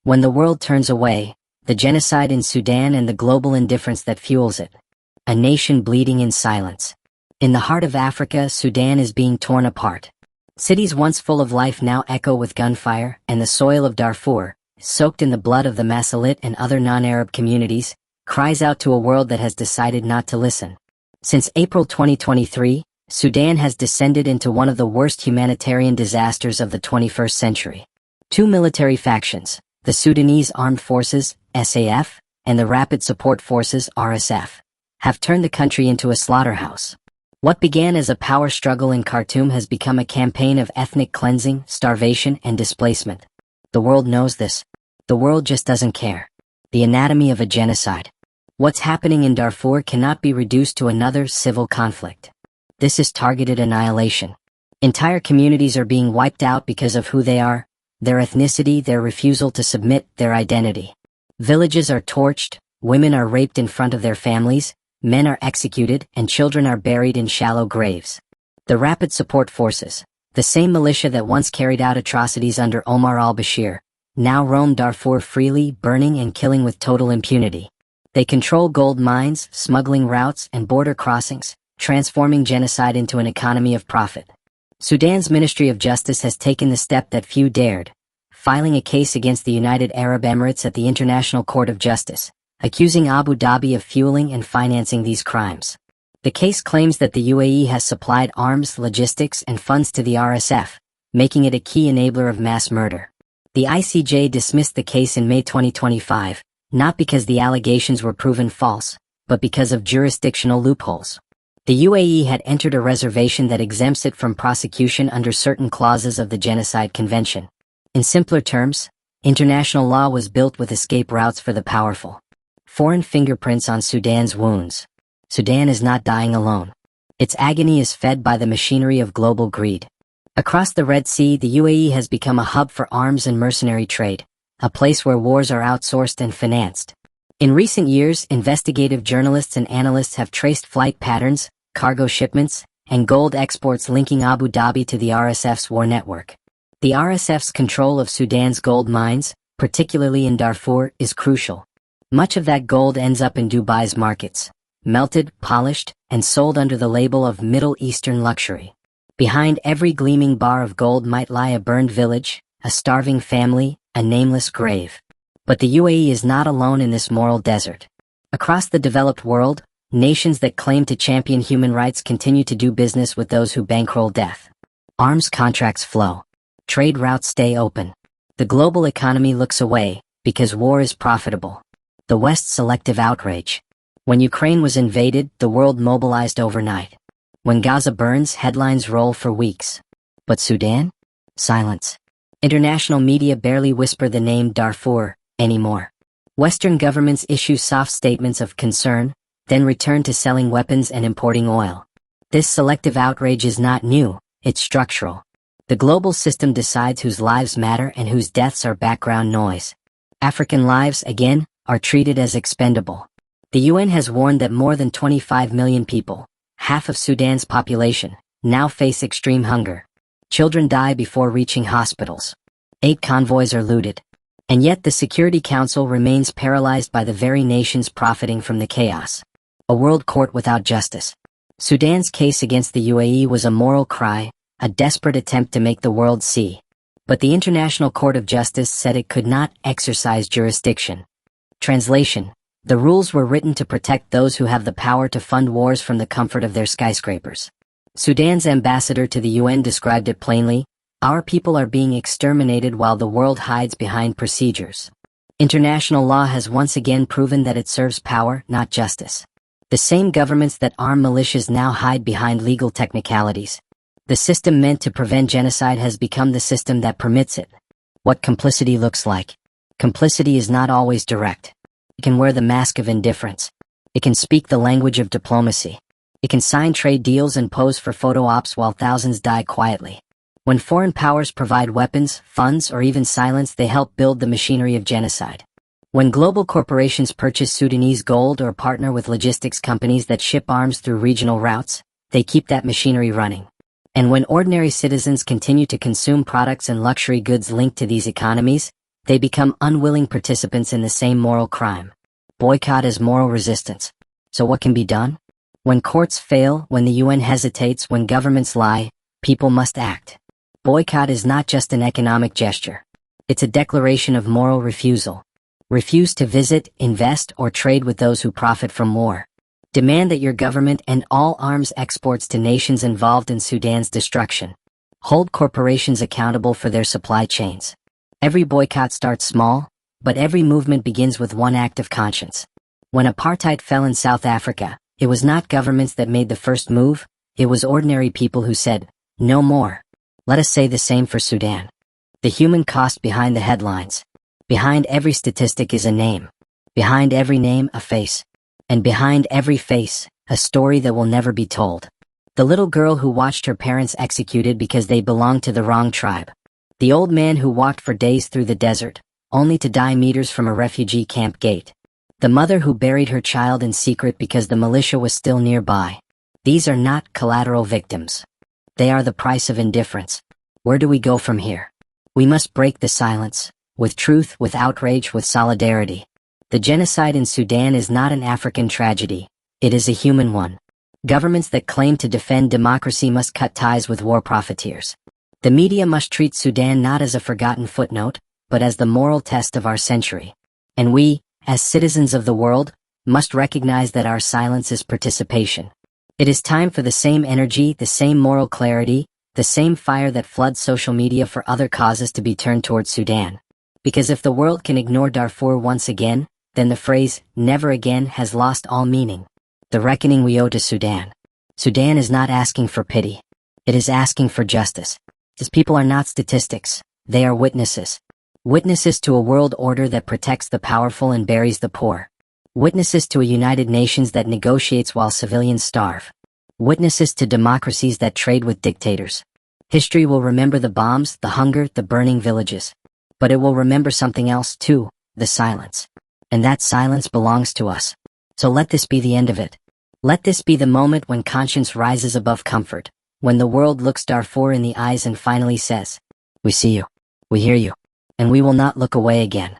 When the world turns away, the genocide in Sudan and the global indifference that fuels it. A nation bleeding in silence. In the heart of Africa, Sudan is being torn apart. Cities once full of life now echo with gunfire, and the soil of Darfur, soaked in the blood of the Masalit and other non-Arab communities, cries out to a world that has decided not to listen. Since April 2023, Sudan has descended into one of the worst humanitarian disasters of the 21st century. Two military factions, the Sudanese Armed Forces, SAF, and the Rapid Support Forces, RSF, have turned the country into a slaughterhouse. What began as a power struggle in Khartoum has become a campaign of ethnic cleansing, starvation, and displacement. The world knows this. The world just doesn't care. The anatomy of a genocide. What's happening in Darfur cannot be reduced to another civil conflict. This is targeted annihilation. Entire communities are being wiped out because of who they are, their ethnicity, their refusal to submit, their identity. Villages are torched, women are raped in front of their families, men are executed, and children are buried in shallow graves. The Rapid Support Forces, the same militia that once carried out atrocities under Omar al-Bashir, now roam Darfur freely, burning and killing with total impunity. They control gold mines, smuggling routes, and border crossings, transforming genocide into an economy of profit. Sudan's Ministry of Justice has taken the step that few dared, filing a case against the United Arab Emirates at the International Court of Justice, accusing Abu Dhabi of fueling and financing these crimes. The case claims that the UAE has supplied arms, logistics, and funds to the RSF, making it a key enabler of mass murder. The ICJ dismissed the case in May 2025, not because the allegations were proven false, but because of jurisdictional loopholes. The UAE had entered a reservation that exempts it from prosecution under certain clauses of the Genocide Convention. In simpler terms, international law was built with escape routes for the powerful. Foreign fingerprints on Sudan's wounds. Sudan is not dying alone. Its agony is fed by the machinery of global greed. Across the Red Sea, the UAE has become a hub for arms and mercenary trade, a place where wars are outsourced and financed. In recent years, investigative journalists and analysts have traced flight patterns, cargo shipments, and gold exports linking Abu Dhabi to the RSF's war network. The RSF's control of Sudan's gold mines, particularly in Darfur, is crucial. Much of that gold ends up in Dubai's markets, melted, polished, and sold under the label of Middle Eastern luxury. Behind every gleaming bar of gold might lie a burned village, a starving family, a nameless grave. But the UAE is not alone in this moral desert. Across the developed world, nations that claim to champion human rights continue to do business with those who bankroll death. Arms contracts flow. Trade routes stay open. The global economy looks away, because war is profitable. The West's selective outrage. When Ukraine was invaded, the world mobilized overnight. When Gaza burns, headlines roll for weeks. But Sudan? Silence. International media barely whisper the name Darfur anymore. Western governments issue soft statements of concern, then return to selling weapons and importing oil. This selective outrage is not new, it's structural. The global system decides whose lives matter and whose deaths are background noise. African lives, again, are treated as expendable. The UN has warned that more than 25 million people, half of Sudan's population, now face extreme hunger. Children die before reaching hospitals. 8 convoys are looted. And yet the Security Council remains paralyzed by the very nations profiting from the chaos. A world court without justice. Sudan's case against the UAE was a moral cry, a desperate attempt to make the world see. But the International Court of Justice said it could not exercise jurisdiction. Translation: the rules were written to protect those who have the power to fund wars from the comfort of their skyscrapers. Sudan's ambassador to the UN described it plainly: our people are being exterminated while the world hides behind procedures. International law has once again proven that it serves power, not justice. The same governments that arm militias now hide behind legal technicalities. The system meant to prevent genocide has become the system that permits it. What complicity looks like. Complicity is not always direct. It can wear the mask of indifference. It can speak the language of diplomacy. It can sign trade deals and pose for photo ops while thousands die quietly. When foreign powers provide weapons, funds, or even silence, they help build the machinery of genocide. When global corporations purchase Sudanese gold or partner with logistics companies that ship arms through regional routes, they keep that machinery running. And when ordinary citizens continue to consume products and luxury goods linked to these economies, They become unwilling participants in the same moral crime. Boycott is moral resistance. So what can be done? When courts fail, when the UN hesitates, when governments lie, people must act. Boycott is not just an economic gesture. It's a declaration of moral refusal. Refuse to visit, invest, or trade with those who profit from war. Demand that your government end all arms exports to nations involved in Sudan's destruction. Hold corporations accountable for their supply chains. Every boycott starts small, but every movement begins with one act of conscience. When apartheid fell in South Africa, it was not governments that made the first move, it was ordinary people who said, "No more." Let us say the same for Sudan. The human cost behind the headlines. Behind every statistic is a name. Behind every name, a face. And behind every face, a story that will never be told. The little girl who watched her parents executed because they belonged to the wrong tribe. The old man who walked for days through the desert, only to die meters from a refugee camp gate. The mother who buried her child in secret because the militia was still nearby. These are not collateral victims. They are the price of indifference. Where do we go from here? We must break the silence. With truth, with outrage, with solidarity. The genocide in Sudan is not an African tragedy. It is a human one. Governments that claim to defend democracy must cut ties with war profiteers. The media must treat Sudan not as a forgotten footnote, but as the moral test of our century. And we, as citizens of the world, must recognize that our silence is participation. It is time for the same energy, the same moral clarity, the same fire that floods social media for other causes to be turned towards Sudan. Because if the world can ignore Darfur once again, then the phrase, "never again," has lost all meaning. The reckoning we owe to Sudan. Sudan is not asking for pity. It is asking for justice. These people are not statistics. They are witnesses. Witnesses to a world order that protects the powerful and buries the poor. Witnesses to a United Nations that negotiates while civilians starve. Witnesses to democracies that trade with dictators. History will remember the bombs, the hunger, the burning villages. But it will remember something else too, the silence. And that silence belongs to us. So let this be the end of it. Let this be the moment when conscience rises above comfort, when the world looks Darfur in the eyes and finally says, "We see you, we hear you, and we will not look away again."